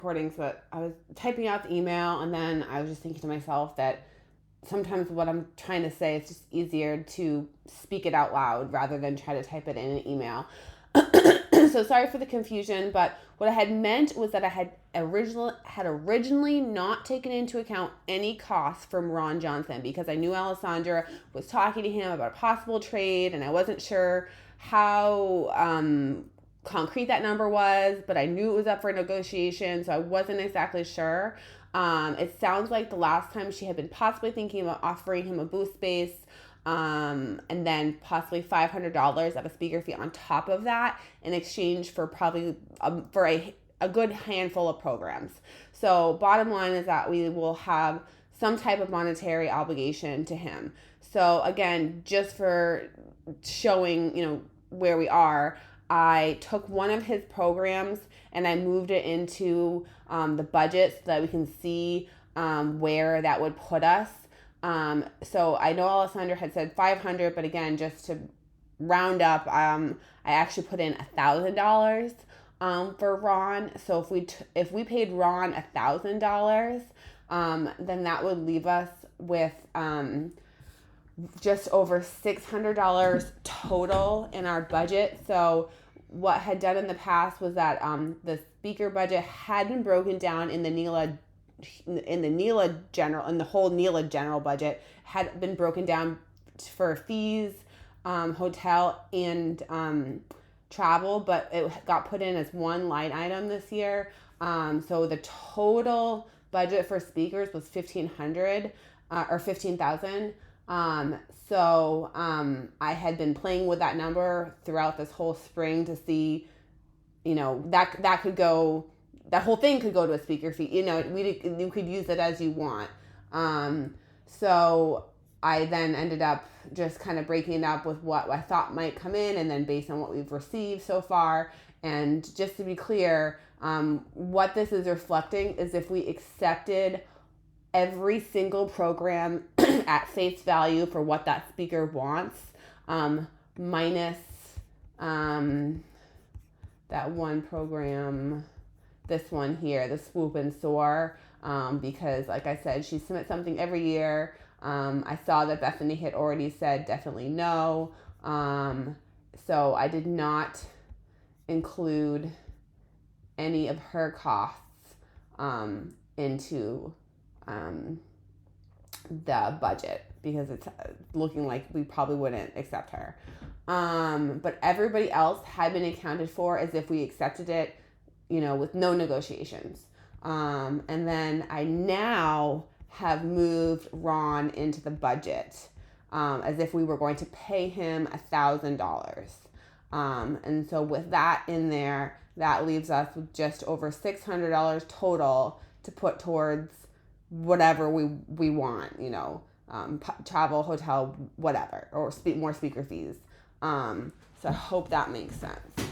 recording, so I was typing out the email, and then I was just thinking to myself that sometimes what I'm trying to say is just easier to speak it out loud rather than try to type it in an email. So sorry for the confusion, but what I had meant was that I had originally not taken into account any costs from Ron Johnson because I knew Alessandra was talking to him about a possible trade, and I wasn't sure how concrete that number was, but I knew it was up for negotiation, so I wasn't exactly sure. It sounds like the last time she had been possibly thinking about offering him a booth space, and then possibly $500 of a speaker fee on top of that in exchange for probably for a good handful of programs. So bottom line is that we will have some type of monetary obligation to him. So again, just for showing, where we are, I took one of his programs and I moved it into the budget so that we can see where that would put us. So I know Alessandra had said 500, but again, just to round up, I actually put in $1,000 for Ron. So if we paid Ron $1,000, then that would leave us with just over $600 total in our budget. So what had done in the past was that the speaker budget had been broken down in the NELA whole NELA general budget had been broken down for fees, hotel, and travel, but it got put in as one line item this year. So the total budget for speakers was $1,500 or $15,000. I had been playing with that number throughout this whole spring to see, that could go, that whole thing could go to a speaker fee. You could use it as you want. So I then ended up just kind of breaking it up with what I thought might come in, and then based on what we've received so far. And just to be clear, what this is reflecting is if we accepted every single program at face value for what that speaker wants, minus that one program, this one here, the Swoop and Soar, because like I said, she submits something every year. I saw that Bethany had already said definitely no. So I did not include any of her costs into the budget because it's looking like we probably wouldn't accept her. But everybody else had been accounted for as if we accepted it, with no negotiations. And then I now have moved Ron into the budget as if we were going to pay him $1,000. And so with that in there, that leaves us with just over $600 total to put towards whatever we want, travel, hotel, whatever, or more speaker fees. So I hope that makes sense.